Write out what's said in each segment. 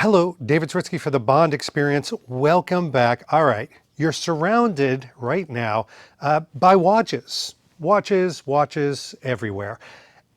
Hello, David Swirsky for the Bond Experience. Welcome back. All right, you're surrounded right now by watches. Watches everywhere.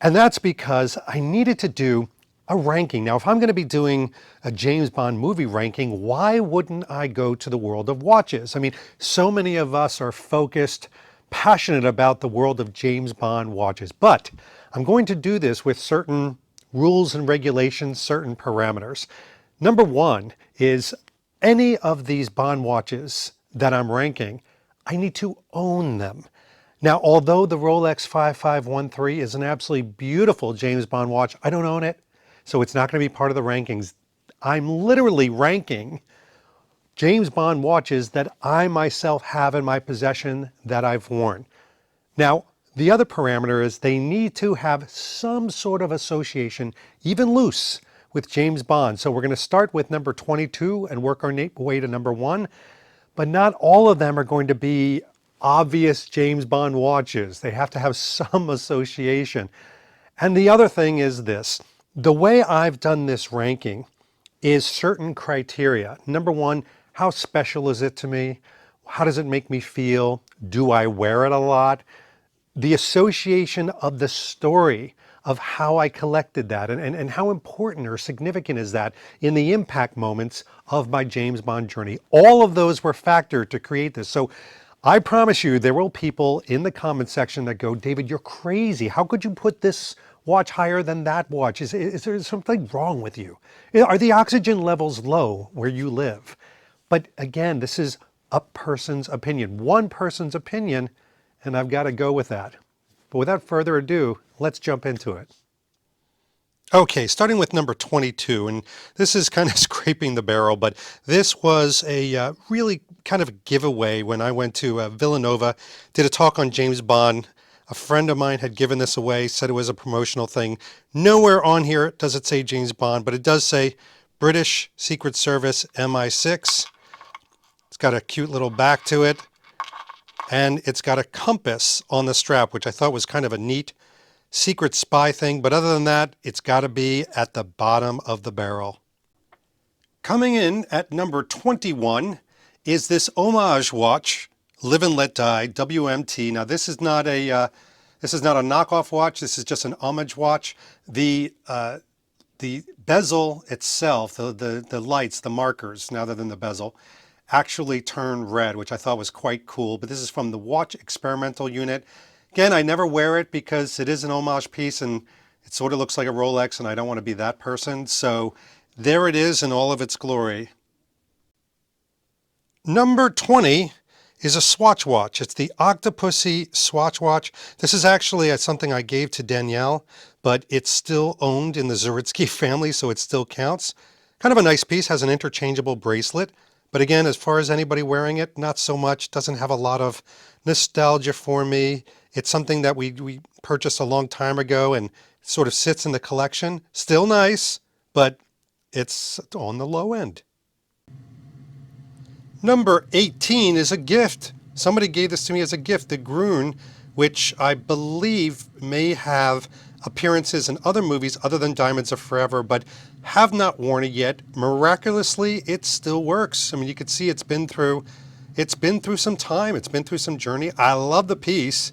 And that's because I needed to do a ranking. Now, if I'm going to be doing a James Bond movie ranking, why wouldn't I go to the world of watches? I mean, so many of us are focused, passionate about the world of James Bond watches, but I'm going to do this with certain rules and regulations, certain parameters. Number one is any of these Bond watches that I'm ranking, I need to own them. Now, although the Rolex 5513 is an absolutely beautiful James Bond watch, I don't own it, so it's not going to be part of the rankings. I'm literally ranking James Bond watches that I myself have in my possession that I've worn. Now, the other parameter is they need to have some sort of association, even loose, with James Bond. So we're going to start with number 22 and work our way to number 1. But not all of them are going to be obvious James Bond watches. They have to have some association. And the other thing is this. The way I've done this ranking is certain criteria. Number 1, how special is it to me? How does it make me feel? Do I wear it a lot? The association of the story of how I collected that and how important or significant is that in the impact moments of my James Bond journey. All of those were factored to create this. So I promise you there will be people in the comment section that go, David, you're crazy. How could you put this watch higher than that watch? Is there something wrong with you? Are the oxygen levels low where you live? But again, this is a person's opinion, one person's opinion, and I've got to go with that. But without further ado, let's jump into it. Okay, starting with number 22, and this is kind of scraping the barrel, but this was a really kind of a giveaway when I went to Villanova, did a talk on James Bond. A friend of mine had given this away, said it was a promotional thing. Nowhere on here does it say James Bond, but it does say British Secret Service MI6. It's got a cute little back to it. And it's got a compass on the strap, which I thought was kind of a neat secret spy thing. But other than that, it's got to be at the bottom of the barrel. Coming in at number 21 is this homage watch, Live and Let Die, WMT. Now this is not a knockoff watch. This is just an homage watch. The bezel itself, the lights, the markers, now than the bezel, actually turn red, which I thought was quite cool. But this is from the Watch Experimental Unit. Again, I never wear it because it is an homage piece and it sort of looks like a Rolex and I don't want to be that person. So there it is in all of its glory. Number 20 is a Swatch watch. It's the Octopussy Swatch watch. This is actually something I gave to Danielle, but it's still owned in the Zaritsky family, so it still counts. Kind of a nice piece, has an interchangeable bracelet. But again, as far as anybody wearing it, not so much. Doesn't have a lot of nostalgia for me. It's something that we purchased a long time ago and sort of sits in the collection. Still nice, but it's on the low end. Number 18 is a gift. Somebody gave this to me as a gift, the Grune, which I believe may have appearances in other movies other than Diamonds Are Forever, but have not worn it yet. Miraculously, it still works. I mean, you can see it's been through some time. It's been through some journey. I love the piece.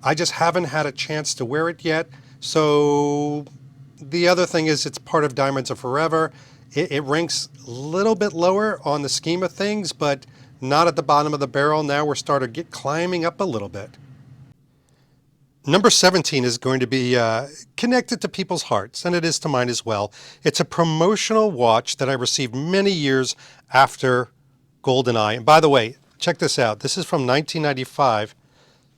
I just haven't had a chance to wear it yet. So the other thing is it's part of Diamonds Are Forever. It ranks a little bit lower on the scheme of things, but not at the bottom of the barrel. Now we're starting to get climbing up a little bit. Number 17 is going to be connected to people's hearts, and it is to mine as well. It's a promotional watch that I received many years after GoldenEye. And by the way, check this out. This is from 1995,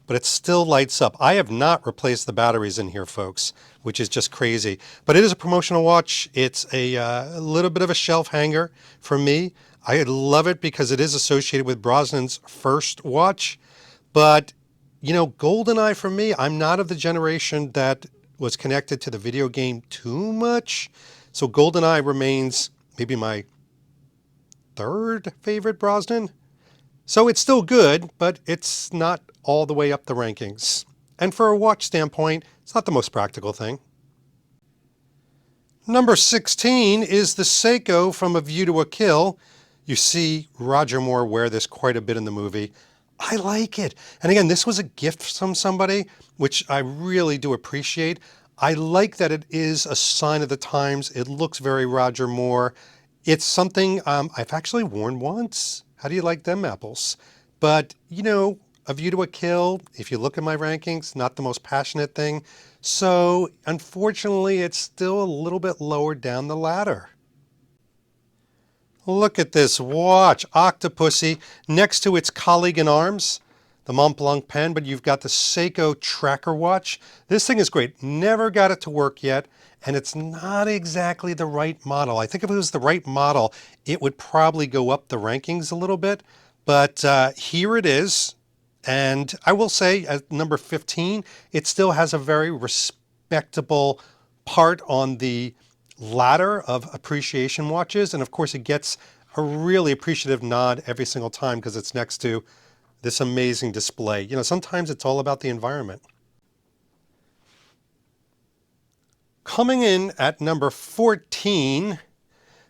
but it still lights up. I have not replaced the batteries in here, folks, which is just crazy. But it is a promotional watch. It's a little bit of a shelf hanger for me. I love it because it is associated with Brosnan's first watch, but you know, GoldenEye for me, I'm not of the generation that was connected to the video game too much. So GoldenEye remains maybe my third favorite Brosnan. So it's still good, but it's not all the way up the rankings. And for a watch standpoint, it's not the most practical thing. Number 16 is the Seiko from A View to a Kill. You see Roger Moore wear this quite a bit in the movie. I like it. And again, this was a gift from somebody, which I really do appreciate. I like that it is a sign of the times. It looks very Roger Moore. It's something I've actually worn once. How do you like them apples? But, you know, A View to a Kill, if you look at my rankings, not the most passionate thing. So, unfortunately, it's still a little bit lower down the ladder. Look at this watch, Octopussy, next to its colleague in arms, the Montblanc pen, but you've got the Seiko tracker watch. This thing is great. Never got it to work yet, and it's not exactly the right model. I think if it was the right model, it would probably go up the rankings a little bit, but here it is. And I will say at number 15, it still has a very respectable part on the ladder of appreciation watches. And of course, it gets a really appreciative nod every single time because it's next to this amazing display. You know, sometimes it's all about the environment. Coming in at number 14,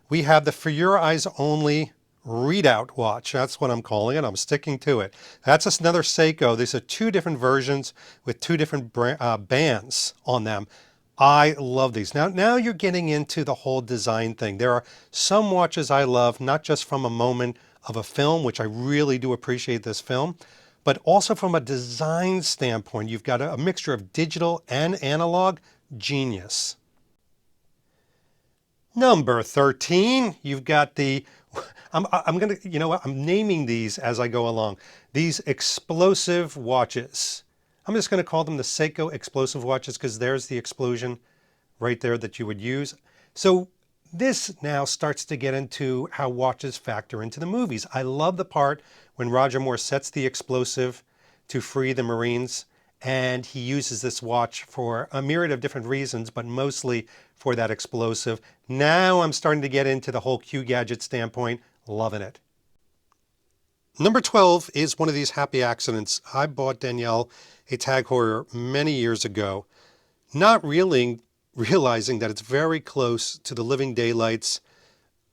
we have the For Your Eyes Only Readout watch. That's what I'm calling it. I'm sticking to it. That's another Seiko. These are two different versions with two different bands on them. I love these. Now you're getting into the whole design thing. There are some watches I love, not just from a moment of a film, which I really do appreciate this film, but also from a design standpoint. You've got a mixture of digital and analog. Genius. Number 13, you've got the, I'm going to, you know what, I'm naming these as I go along. These explosive watches. I'm just going to call them the Seiko explosive watches because there's the explosion right there that you would use. So this now starts to get into how watches factor into the movies. I love the part when Roger Moore sets the explosive to free the Marines, and he uses this watch for a myriad of different reasons, but mostly for that explosive. Now I'm starting to get into the whole Q gadget standpoint, loving it. Number 12 is one of these happy accidents. I bought Danielle a Tag Heuer many years ago, not really realizing that it's very close to the Living Daylights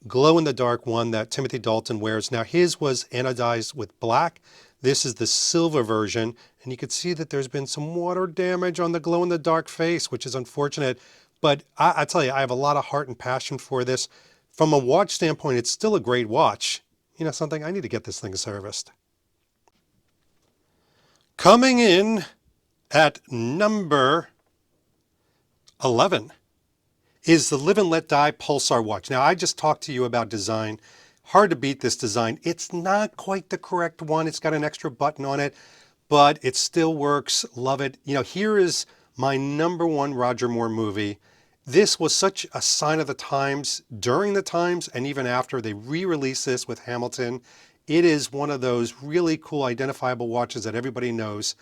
glow-in-the-dark one that Timothy Dalton wears. Now his was anodized with black. This is the silver version, and you can see that there's been some water damage on the glow-in-the-dark face, which is unfortunate. But I tell you, I have a lot of heart and passion for this. From a watch standpoint, it's still a great watch. You know something? I need to get this thing serviced. Coming in at number 11 is the Live and Let Die Pulsar watch. Now, I just talked to you about design. Hard to beat this design. It's not quite the correct one. It's got an extra button on it, but it still works. Love it. You know, here is my number one Roger Moore movie. This was such a sign of the times, during the times, and even after. They re-released this with Hamilton. It is one of those really cool identifiable watches that everybody knows.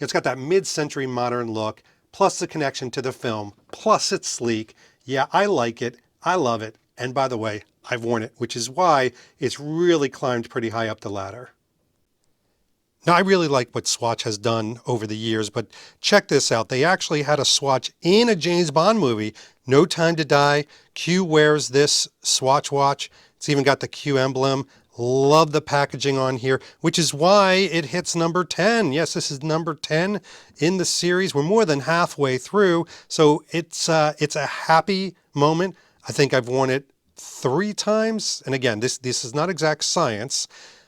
It's got that mid-century modern look, plus the connection to the film, plus it's sleek. Yeah, I like it. I love it. And by the way, I've worn it, which is why it's really climbed pretty high up the ladder. Now, I really like what Swatch has done over the years, but check this out. They actually had a Swatch in a James Bond movie, No Time to Die. Q wears this Swatch watch. It's even got the Q emblem. Love the packaging on here, which is why it hits number 10. Yes, this is number 10 in the series. We're more than halfway through, so it's a happy moment. I think I've worn it 3 times. And again, this is not exact science.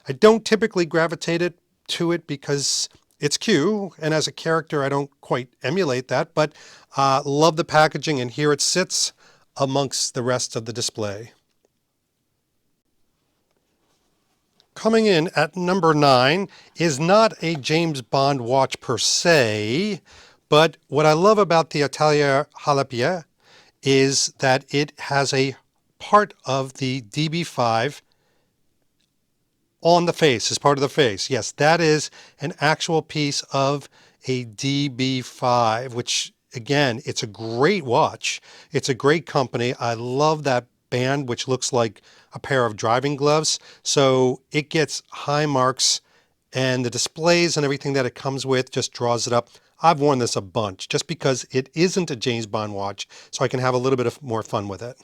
I don't typically gravitate to it because it's Q, and as a character, I don't quite emulate that, but love the packaging, and here it sits amongst the rest of the display. Coming in at number 9 is not a James Bond watch per se, but what I love about the Atelier Jalapia is that it has a part of the DB5 on the face, as part of the face. Yes, that is an actual piece of a DB5, which again, it's a great watch. It's a great company. I love that band, which looks like a pair of driving gloves. So it gets high marks and the displays and everything that it comes with just draws it up. I've worn this a bunch just because it isn't a James Bond watch, so I can have a little bit of more fun with it.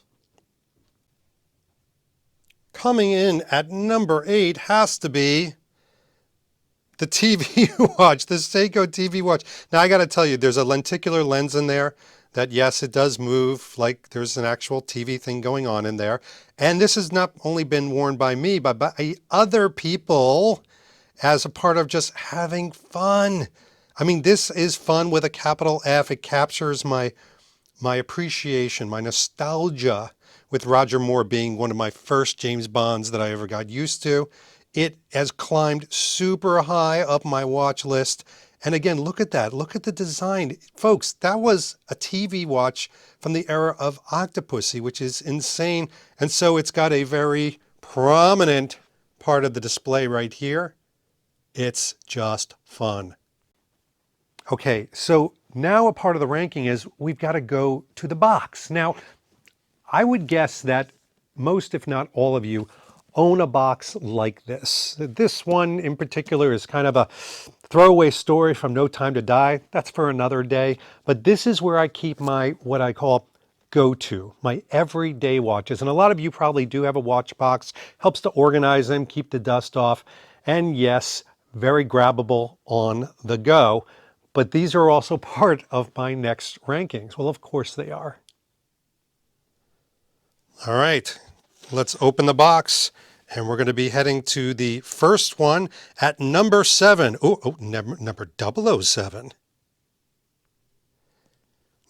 Coming in at number 8 has to be the TV watch, the Seiko TV watch. Now I got to tell you, there's a lenticular lens in there that, yes, it does move like there's an actual TV thing going on in there. And this has not only been worn by me, but by other people as a part of just having fun. I mean, this is fun with a capital F. It captures my appreciation, my nostalgia with Roger Moore being one of my first James Bonds that I ever got used to. It has climbed super high up my watch list. And again, look at that. Look at the design. Folks, that was a TV watch from the era of Octopussy, which is insane. And so it's got a very prominent part of the display right here. It's just fun. Okay, so now a part of the ranking is we've got to go to the box. Now, I would guess that most, if not all of you, own a box like this. This one in particular is kind of a throwaway story from No Time to Die. That's for another day. But this is where I keep my, what I call go-to, my everyday watches. And a lot of you probably do have a watch box. Helps to organize them, keep the dust off. And yes, very grabbable on the go. But these are also part of my next rankings. Well, of course they are. All right, let's open the box. And we're going to be heading to the first one at number 7. Number 007.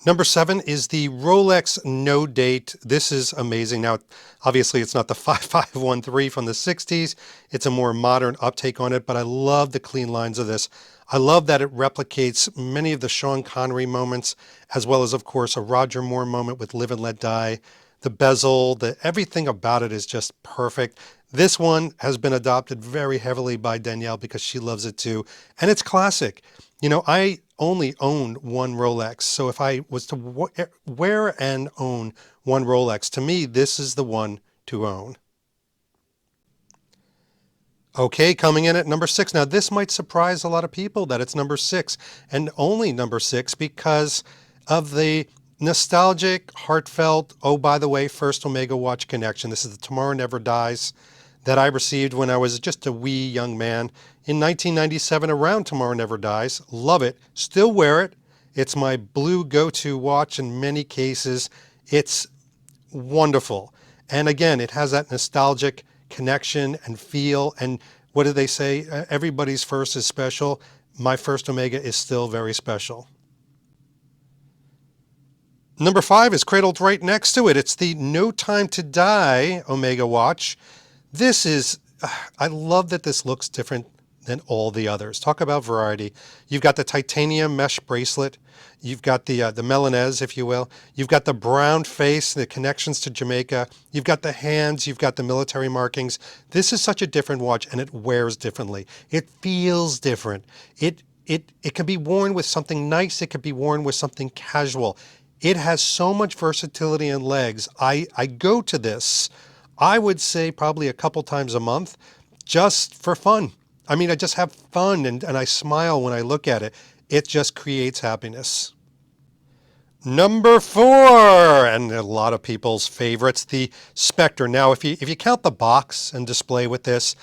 Number 7 is the Rolex No Date. This is amazing. Now, obviously, it's not the 5513 from the 60s. It's a more modern uptake on it, but I love the clean lines of this. I love that it replicates many of the Sean Connery moments, as well as, of course, a Roger Moore moment with Live and Let Die. The bezel, everything about it is just perfect. This one has been adopted very heavily by Danielle because she loves it too. And it's classic. You know, I only own one Rolex. So if I was to wear and own one Rolex, to me, this is the one to own. Okay, coming in at number 6. Now, this might surprise a lot of people that it's number 6 and only number 6 because of the nostalgic, heartfelt, oh, by the way, first Omega watch connection. This is the Tomorrow Never Dies that I received when I was just a wee young man in 1997 around Tomorrow Never Dies. Love it. Still wear it. It's my blue go-to watch in many cases. It's wonderful. And again, it has that nostalgic connection and feel. And what do they say? Everybody's first is special. My first Omega is still very special. Number 5 is cradled right next to it. It's the No Time to Die Omega watch. This is, I love that this looks different than all the others. Talk about variety. You've got the titanium mesh bracelet. You've got the Milanese, if you will. You've got the brown face, the connections to Jamaica. You've got the hands. You've got the military markings. This is such a different watch, and it wears differently. It feels different. It can be worn with something nice. It could be worn with something casual. It has so much versatility and legs. I go to this, I would say probably a couple times a month, just for fun. I mean, I just have fun and I smile when I look at it. It just creates happiness. Number 4, and a lot of people's favorites, the Spectre. Now, if you count the box and display with this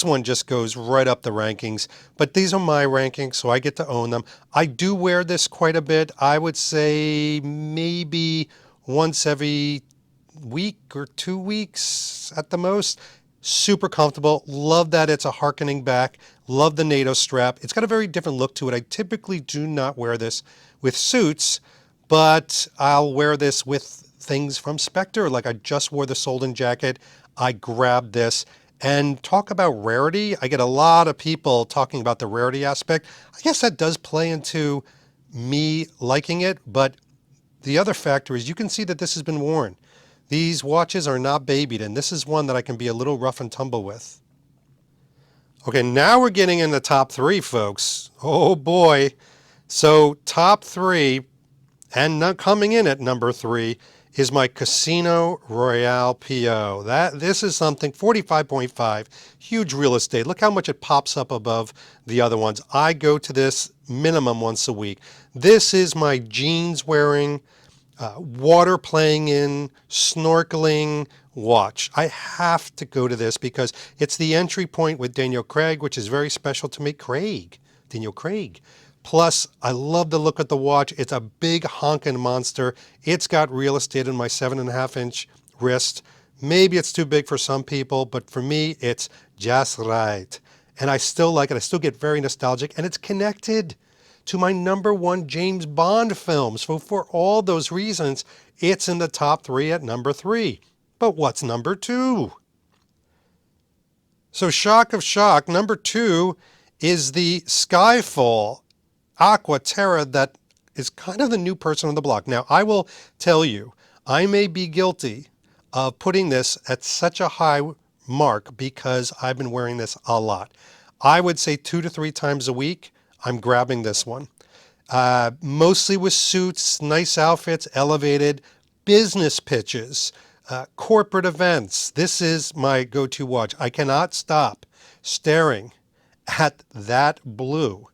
one just goes right up the rankings. But these are my rankings, so I get to own them. I do wear this quite a bit. I would say maybe once every week or 2 weeks at the most. Super comfortable. Love that it's a harkening back. Love the NATO strap. It's got a very different look to it. I typically do not wear this with suits, but I'll wear this with things from Spectre. Like I just wore the Solden jacket. I grabbed this. And talk about rarity. I get a lot of people talking about the rarity aspect. I guess that does play into me liking it, but the other factor is you can see that this has been worn. These watches are not babied, and this is one that I can be a little rough and tumble with. Okay, now we're getting in the top 3, folks. Oh boy. So top 3, and not coming in at number 3, is my Casino Royale PO. This is something 45.5, huge real estate. Look how much it pops up above the other ones. I go to this minimum once a week. This is my jeans wearing, water playing in, snorkeling watch. I have to go to this because it's the entry point with Daniel Craig, which is very special to me. Daniel Craig. Plus, I love the look of the watch. It's a big honking monster. It's got real estate in my 7.5-inch wrist. Maybe it's too big for some people, but for me, it's just right. And I still like it. I still get very nostalgic, and it's connected to my #1 James Bond film. So for all those reasons, it's in the top 3 at #3. But what's #2? So shock of shock, #2 is the Skyfall Aqua Terra that is kind of the new person on the block. Now, I will tell you, I may be guilty of putting this at such a high mark because I've been wearing this a lot. I would say 2 to 3 times a week, I'm grabbing this one. Mostly with suits, nice outfits, elevated, business pitches, corporate events. This is my go-to watch. I cannot stop staring at that blue.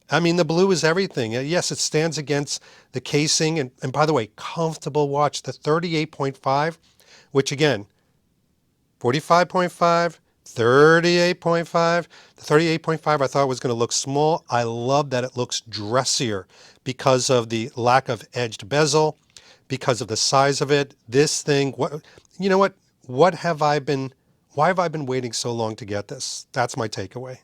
I mean, the blue is everything. Yes, it stands against the casing. And by the way, comfortable watch. The 38.5, which again, 45.5, 38.5. The 38.5 I thought was going to look small. I love that it looks dressier because of the lack of edged bezel, because of the size of it. This thing, you know what? Why have I been waiting so long to get this? That's my takeaway.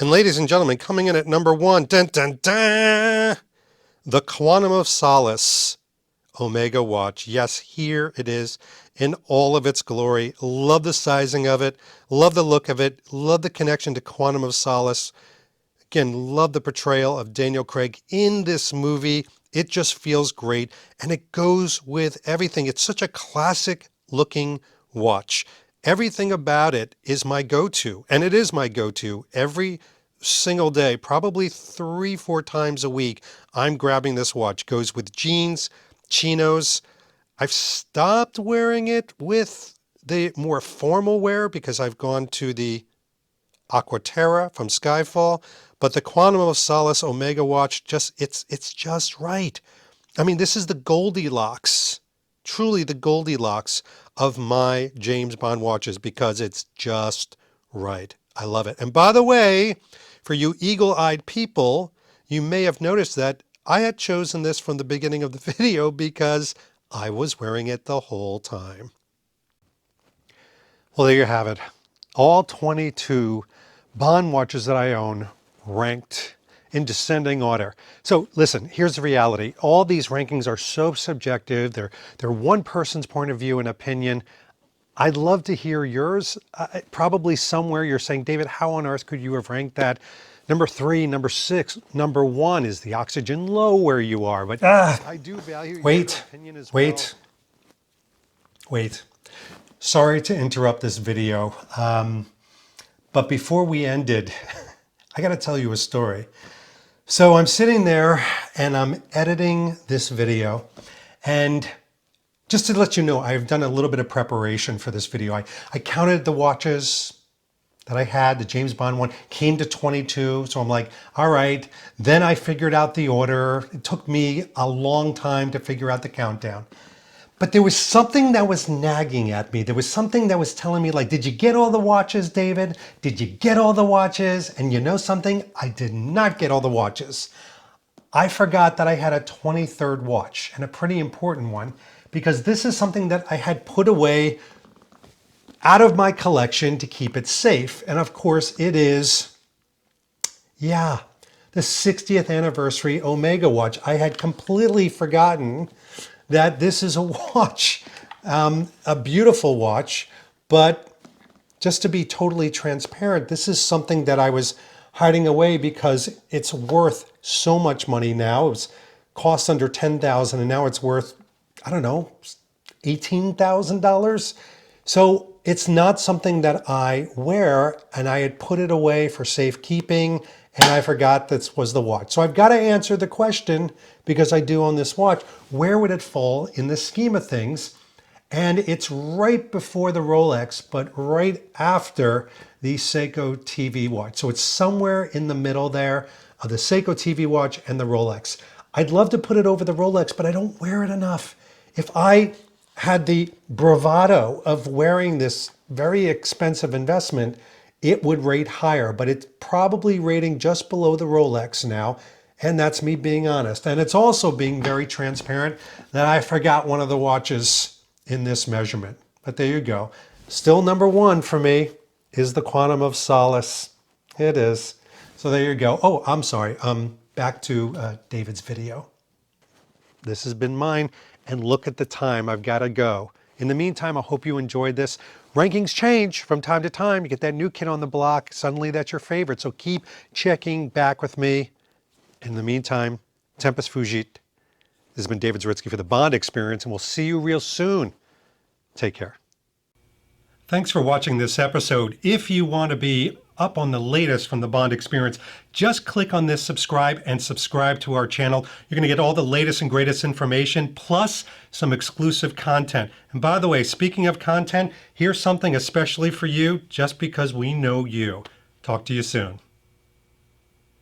And ladies and gentlemen, coming in at #1, dun, dun, dun, the Quantum of Solace Omega watch. Yes, here it is in all of its glory. Love the sizing of it. Love the look of it. Love the connection to Quantum of Solace. Again, love the portrayal of Daniel Craig in this movie. It just feels great, and it goes with everything. It's such a classic looking watch. Everything about it is my go-to, and it is my go-to every single day, probably 3-4 times a week. I'm grabbing this watch. Goes with jeans, chinos. I've stopped wearing it with the more formal wear because I've gone to the Aquaterra from Skyfall, but the Quantum of Solace Omega watch, it's just right. I mean, this is the Goldilocks, truly the Goldilocks of my James Bond watches because it's just right. I love it. And by the way, for you eagle-eyed people, you may have noticed that I had chosen this from the beginning of the video because I was wearing it the whole time. Well, there you have it. All 22 Bond watches that I own ranked in descending order. So listen, here's the reality. All these rankings are so subjective. They're one person's point of view and opinion. I'd love to hear yours. Probably somewhere you're saying, David, how on earth could you have ranked that? #3, #6, #1 is the oxygen low where you are. But I do value your opinion as well. Wait. Sorry to interrupt this video. But before we ended, I got to tell you a story. So I'm sitting there and I'm editing this video, and just to let you know, I've done a little bit of preparation for this video. I counted the watches that I had. The James Bond one came to 22. So I'm like, all right. Then I figured out the order. It took me a long time to figure out the countdown. But there was something that was nagging at me. There was something that was telling me, like, did you get all the watches, David? Did you get all the watches? And you know something? I did not get all the watches. I forgot that I had a 23rd watch, and a pretty important one, because this is something that I had put away out of my collection to keep it safe. And of course it is, the 60th anniversary Omega watch. I had completely forgotten that this is a watch, a beautiful watch, but just to be totally transparent, this is something that I was hiding away because it's worth so much money now. It was cost under $10,000 and now it's worth, I don't know, $18,000. So it's not something that I wear, and I had put it away for safekeeping and I forgot this was the watch. So I've got to answer the question, because I do own this watch, where would it fall in the scheme of things? And it's right before the Rolex, but right after the Seiko TV watch. So it's somewhere in the middle there of the Seiko TV watch and the Rolex. I'd love to put it over the Rolex, but I don't wear it enough. If I had the bravado of wearing this very expensive investment, it would rate higher, but it's probably rating just below the Rolex now. And that's me being honest. And it's also being very transparent that I forgot one of the watches in this measurement. But there you go. Still number one for me is the Quantum of Solace. It is. So there you go. Oh, I'm sorry. Back to David's video. This has been mine, and look at the time. I've got to go. In the meantime, I hope you enjoyed this. Rankings change from time to time. You get that new kid on the block. Suddenly that's your favorite. So keep checking back with me. In the meantime, Tempus Fugit. This has been David Zaritsky for the Bond Experience, and we'll see you real soon. Take care. Thanks for watching this episode. If you want to be up on the latest from the Bond Experience, just click on this subscribe and subscribe to our channel. You're going to get all the latest and greatest information, plus some exclusive content. And by the way, speaking of content, here's something especially for you, just because we know you. Talk to you soon.